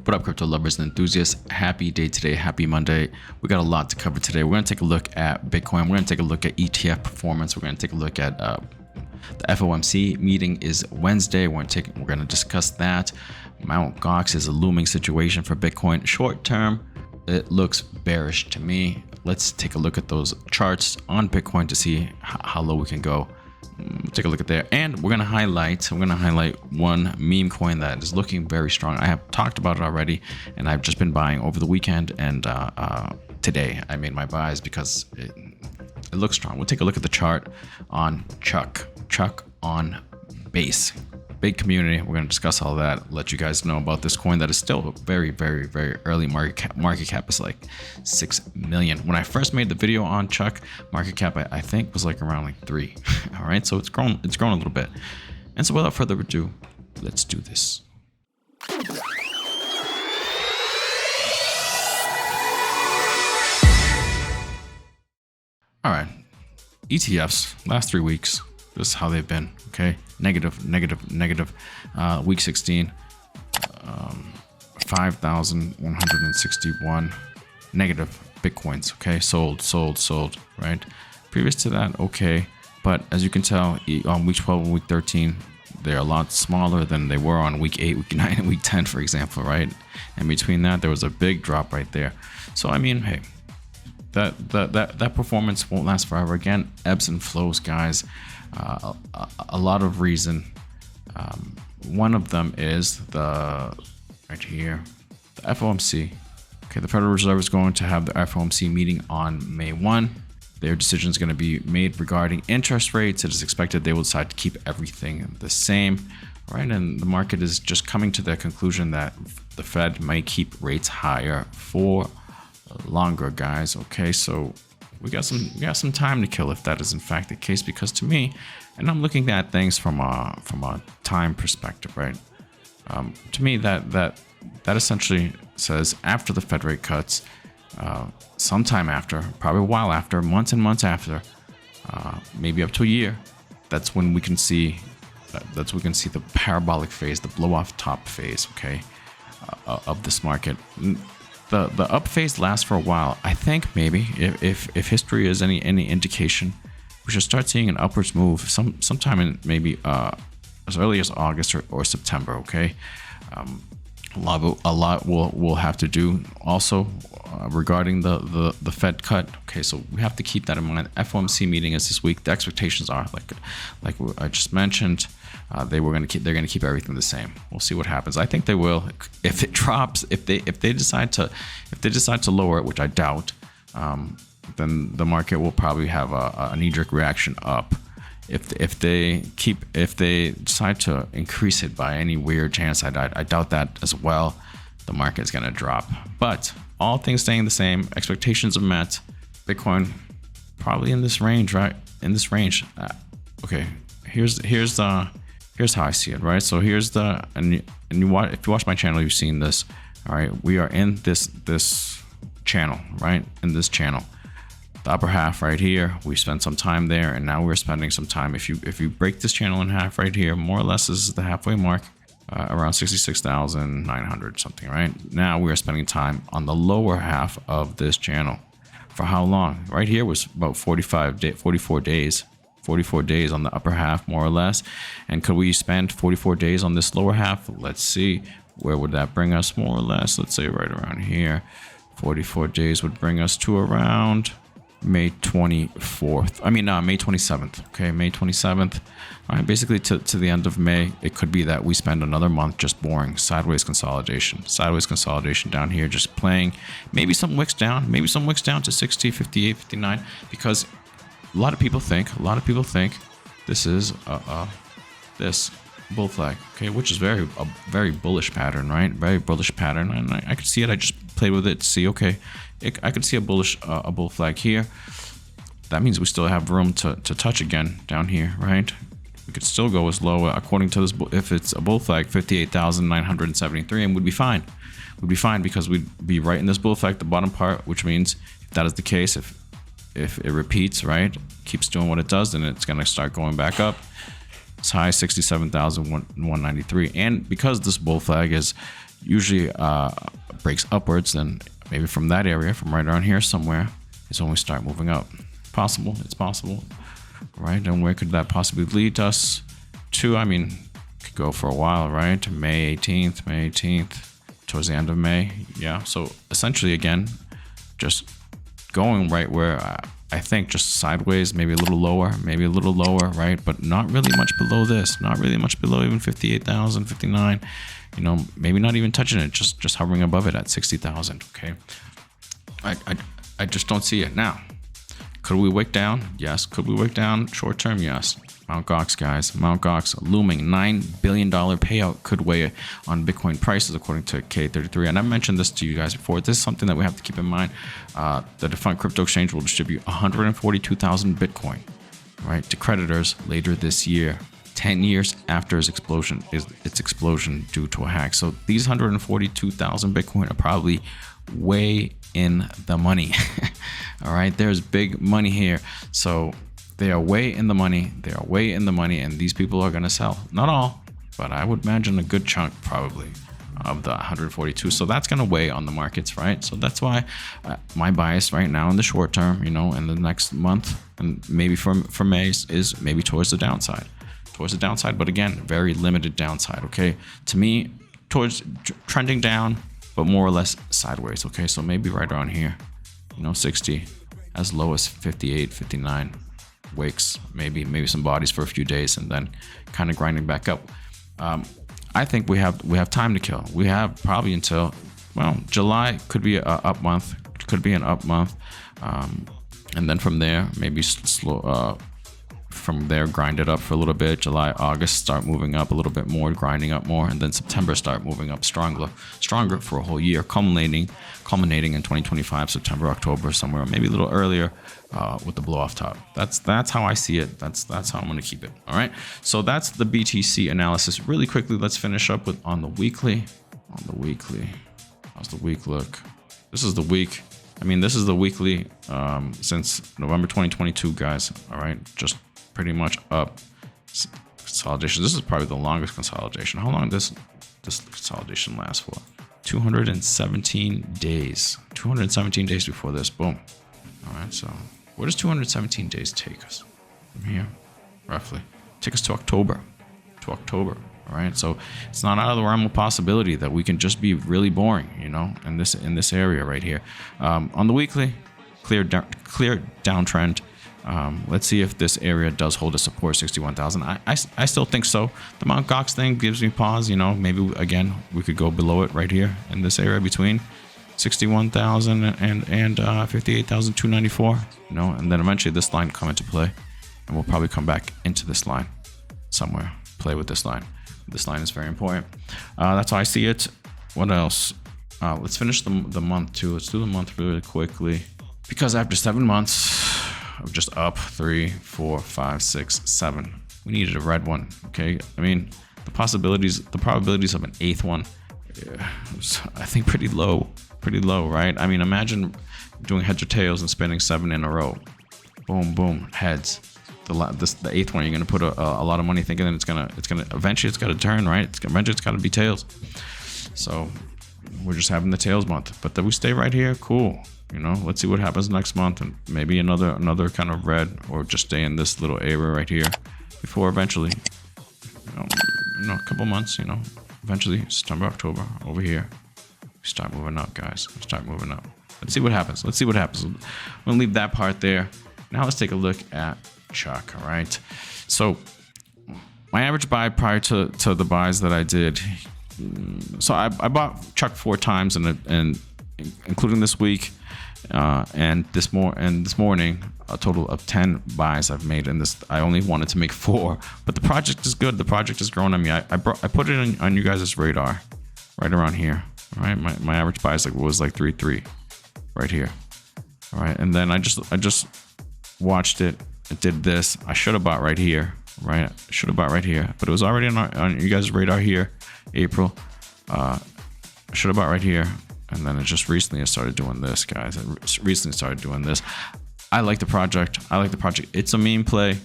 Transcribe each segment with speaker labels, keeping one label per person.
Speaker 1: What up, crypto lovers and enthusiasts? Happy day today. Happy Monday. We got a lot to cover today. We're going to take a look at Bitcoin. We're going to take a look at ETF performance. We're going to take a look at the FOMC meeting is Wednesday. We're going to discuss that. Mt. Gox is a looming situation for Bitcoin. Short term, it looks bearish to me. Let's take a look at those charts on Bitcoin to see how low we can go. Take a look at there, and we're gonna highlight one meme coin that is looking very strong. I have talked about it already, and I've just been buying over the weekend, and today I made my buys because it looks strong. We'll take a look at the chart on Chuck on base. Big community. We're going to discuss all that, let you guys know about this coin that is still very, very, very early. Market cap is like 6 million. When I first made the video on Chuck, market cap I think was like around like 3. All right, so it's grown a little bit. And so without further ado, let's do this. All right, ETFs last 3 weeks. This is how they've been. Okay, negative. Week 16, 5,161 negative Bitcoins. Okay, sold. Right. Previous to that, okay, but as you can tell, on week 12 and week 13, they're a lot smaller than they were on week 8, week 9, and week 10, for example. Right, and between that, there was a big drop right there. So I mean, hey, that performance won't last forever. Again, ebbs and flows, guys. A lot of reason. One of them is right here, the FOMC. Okay, the Federal Reserve is going to have the FOMC meeting on May 1. Their decision is going to be made regarding interest rates. It is expected they will decide to keep everything the same, right? And the market is just coming to the conclusion that the Fed might keep rates higher for longer, guys. Okay, so we got some time to kill if that is in fact the case, because to me, and I'm looking at things from a time perspective, right? To me, that essentially says after the Fed rate cuts, sometime after, probably a while after, months and months after, maybe up to a year, that's when we can see the parabolic phase, the blow off top phase, okay, of this market. The up phase lasts for a while. I think maybe if history is any indication, we should start seeing an upwards move sometime in maybe as early as August or September. Okay, a lot will have to do also regarding the Fed cut. Okay, so we have to keep that in mind. FOMC meeting is this week. The expectations are like I just mentioned. They're going to keep everything the same. We'll see what happens. I think they will. If it drops, if they decide to lower it, which I doubt, then the market will probably have a knee-jerk reaction up. If they decide to increase it by any weird chance, I doubt that as well. The market is going to drop. But all things staying the same, expectations are met. Bitcoin probably in this range, right? In this range. Okay. Here's how I see it, right? So here's if you watch my channel, you've seen this. All right, we are in this channel, right? In this channel, the upper half right here, we spent some time there, and now we're spending some time. If you break this channel in half right here, more or less this is the halfway mark, around 66,900 something, right? Now we are spending time on the lower half of this channel. For how long? Right here was about 44 days. 44 days on the upper half, more or less. And could we spend 44 days on this lower half? Let's see. Where would that bring us, more or less? Let's say right around here. 44 days would bring us to around May 24th. I mean, May 27th. Okay, May 27th. All right, basically to the end of May. It could be that we spend another month just boring sideways consolidation down here, just playing. Maybe some wicks down to 60, 58, 59, because a lot of people think this is this bull flag, okay, which is a very bullish pattern, right? Very bullish pattern, and I could see it. I just played with it to see, okay, I could see a bull flag here. That means we still have room to touch again down here, right? We could still go as low, according to this, if it's a bull flag, 58,973, and we'd be fine. We'd be fine because we'd be right in this bull flag, the bottom part, which means if that is the case, if it repeats, right, keeps doing what it does, then it's going to start going back up. It's high 67,193, and because this bull flag is usually breaks upwards, then maybe from that area, from right around here somewhere, is when we start moving up. Possible, it's possible, right? And where could that possibly lead us to? I mean, could go for a while, right? May 18th, towards the end of May. Yeah, so essentially, again, just going right where I think, just sideways, maybe a little lower, right? But not really much below this, not really much below even 58,000, 59, you know, maybe not even touching it, just hovering above it at 60,000. Okay, I just don't see it now. Could we wick down? Yes. Could we wick down short term? Yes. Mt. Gox, guys. Mt. Gox looming. $9 billion payout could weigh on Bitcoin prices, according to K33. And I mentioned this to you guys before. This is something that we have to keep in mind. The defunct crypto exchange will distribute 142,000 Bitcoin, right, to creditors later this year, 10 years after its explosion due to a hack. So these 142,000 Bitcoin are probably way in the money. All right, there's big money here. So they are way in the money. And these people are going to sell. Not all, but I would imagine a good chunk probably of the 142. So that's going to weigh on the markets, right? So that's why my bias right now in the short term, you know, in the next month and maybe for May is maybe towards the downside. But again, very limited downside. Okay, to me, towards trending down, but more or less sideways. Okay, so maybe right around here, you know, 60, as low as 58, 59 wicks, maybe some bodies for a few days, and then kind of grinding back up. I think we have time to kill. We have probably until, well, July could be an up month, and then from there maybe slow. From there, grind it up for a little bit. July, August, start moving up a little bit more, grinding up more, and then September start moving up stronger for a whole year, culminating in 2025, September, October, somewhere, maybe a little earlier, with the blow off top. That's how I see it. That's how I'm going to keep it. All right. So that's the BTC analysis. Really quickly, let's finish up with on the weekly. How's the week look? This is the week. I mean, this is the weekly since November 2022, guys. All right, just pretty much up. Consolidation. This is probably the longest consolidation. How long does this consolidation last for? 217 days. 217 days before this. Boom. All right. So where does 217 days take us? From here, roughly. Take us to October. All right. So it's not out of the realm of possibility that we can just be really boring, you know, in this area right here. On the weekly, clear downtrend. Let's see if this area does hold a support 61,000. I still think so. The Mt. Gox thing gives me pause. You know, maybe again we could go below it right here in this area between 61,000 and 58,294. You know, and then eventually this line come into play, and we'll probably come back into this line somewhere. Play with this line. This line is very important. That's how I see it. What else? Let's finish the month too. Let's do the month really quickly, because after 7 months of just up 3, 4, 5, 6, 7, we needed a red one. Okay, I mean the probabilities of an 8th one, I think pretty low, right? I mean, imagine doing heads or tails and spinning 7 in a row. Boom, boom, heads. The 8th one, you're gonna put a lot of money thinking that it's gonna eventually it's gotta turn, right? Eventually it's gotta be tails. So we're just having the tails month, but then we stay right here. Cool. You know, let's see what happens next month, and maybe another kind of red, or just stay in this little area right here before eventually, you know, a couple months, you know, eventually September, October, over here, we start moving up, guys. We start moving up. Let's see what happens. I'm gonna leave that part there. Now let's take a look at Chuck. All right. So my average buy prior to the buys that I did. So I bought Chuck 4 times, and including this week. And this morning, a total of 10 buys I've made in this. I only wanted to make 4, but the project is good. The project is growing on me. I put it on you guys' radar, right around here. All right, my average buy was like 3.3, right here. All right, and then I just watched it. It did this. I should have bought right here, right? I should have bought right here, but it was already on you guys' radar here, April. I should have bought right here. And then it just recently started doing this, guys. I like the project. It's a meme play.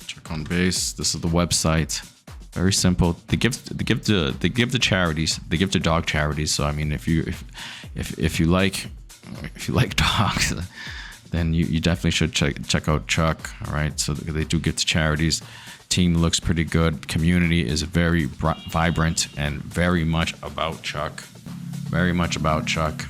Speaker 1: Check on base. This is the website. Very simple. They give to charities. They give to dog charities. So I mean, if you like dogs, then you definitely should check out Chuck. All right. So they do give to charities. Team looks pretty good. Community is very vibrant and very much about Chuck. Very much about Chuck.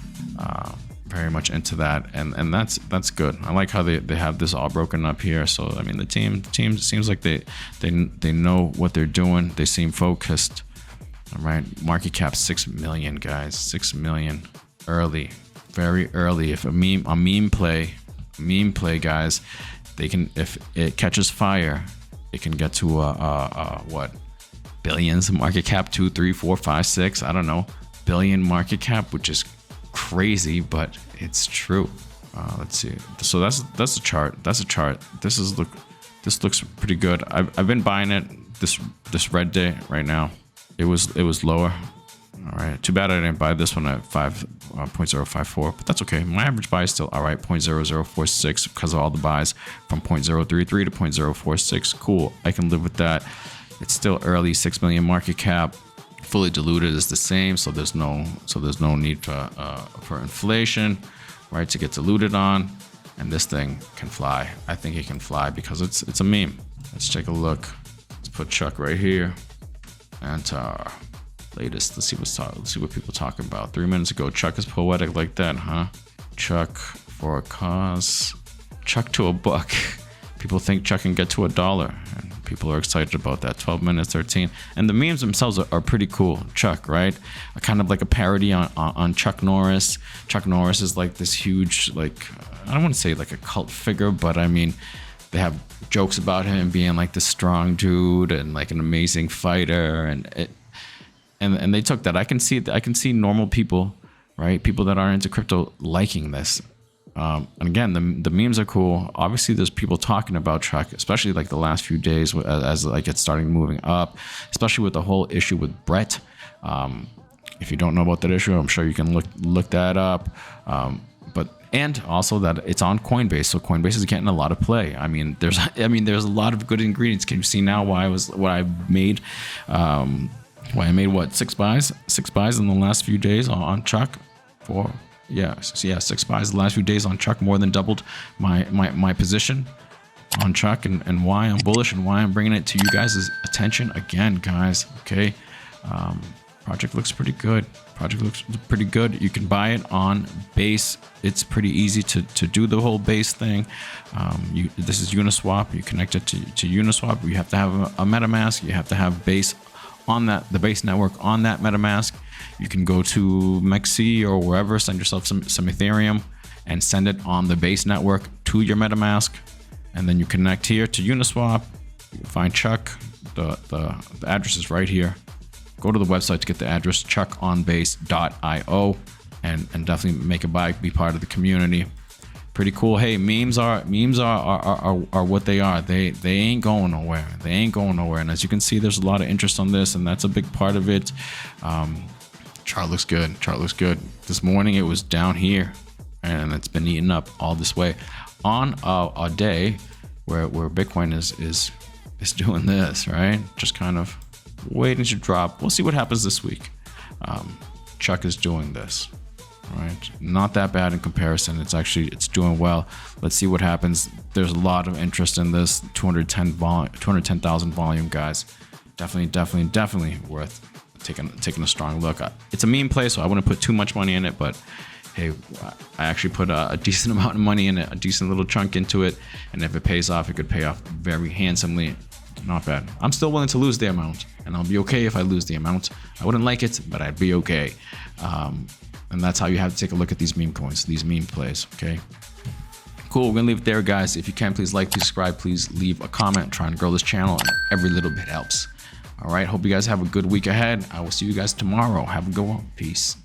Speaker 1: Very much into that, and that's good. I like how they have this all broken up here. So I mean, the team seems like they know what they're doing. They seem focused. All right, market cap 6 million, guys. 6 million early, very early. If a meme play, guys, they can, if it catches fire, it can get to what, billions market cap, 2, 3, 4, 5, 6, I don't know, billion market cap, which is crazy, but it's true. Let's see. So that's a chart. That's a chart. This looks pretty good. I've been buying it this red day right now. It was lower. All right. Too bad I didn't buy this one at 0.054, but that's okay. My average buy is still all right. 0.0046 because of all the buys from 0.033 to 0.046. Cool. I can live with that. It's still early. 6 million market cap. Fully diluted is the same, so there's no need for inflation, right, to get diluted on. And this thing can fly. I think it can fly because it's a meme. Let's take a look. Let's put Chuck right here, and latest. Let's see what people talking about. 3 minutes ago, Chuck is poetic like that, huh? Chuck for a cause. Chuck to a buck. People think Chuck can get to $1, and people are excited about that. 12 minutes, 13. And the memes themselves are pretty cool. Chuck, right? Kind of like a parody on Chuck Norris. Chuck Norris is like this huge, like, I don't want to say like a cult figure, but I mean, they have jokes about him being like this strong dude and like an amazing fighter, and they took that. I can see normal people, right? People that aren't into crypto liking this. And again, the memes are cool. Obviously, there's people talking about Chuck, especially like the last few days as like it's starting moving up, especially with the whole issue with Brett. If you don't know about that issue, I'm sure you can look that up. And also that it's on Coinbase, so Coinbase is getting a lot of play. I mean, there's a lot of good ingredients. Can you see now why I made what, 6 buys? 6 buys in the last few days on Chuck. 6 buys the last few days on Chuck, more than doubled my position on Chuck, and why I'm bullish and why I'm bringing it to you guys' attention again, guys. Okay, project looks pretty good. You can buy it on Base. It's pretty easy to do the whole Base thing. This is Uniswap. You connect it to Uniswap. You have to have a MetaMask. You have to have Base on the Base network on that MetaMask. You can go to Mexi or wherever, send yourself some Ethereum and send it on the Base network to your MetaMask, and then you connect here to Uniswap. You find Chuck. The address is right here. Go to the website to get the address, chuckonbase.io, and definitely make a buy, be part of the community. Pretty cool. Hey, memes are what they are. They ain't going nowhere. And as you can see, there's a lot of interest on this, and that's a big part of it. Chart looks good. This morning it was down here, and it's been eaten up all this way on a day where Bitcoin is doing this, right? Just kind of waiting to drop. We'll see what happens this week. Chuck is doing this, right? Not that bad in comparison. It's doing well. Let's see what happens. There's a lot of interest in this. 210,000 volume, guys. Definitely worth taking a strong look. It's a meme play, so I wouldn't put too much money in it, but hey, I actually put a decent amount of money in it, a decent little chunk into it, and if it pays off, it could pay off very handsomely. Not bad. I'm still willing to lose the amount, and I'll be okay if I lose the amount. I wouldn't like it, but I'd be okay. And that's how you have to take a look at these meme coins, these meme plays, okay? Cool, we're gonna leave it there, guys. If you can, please like, please subscribe, please leave a comment. Trying to grow this channel, and every little bit helps. All right, hope you guys have a good week ahead. I will see you guys tomorrow. Have a good one. Peace.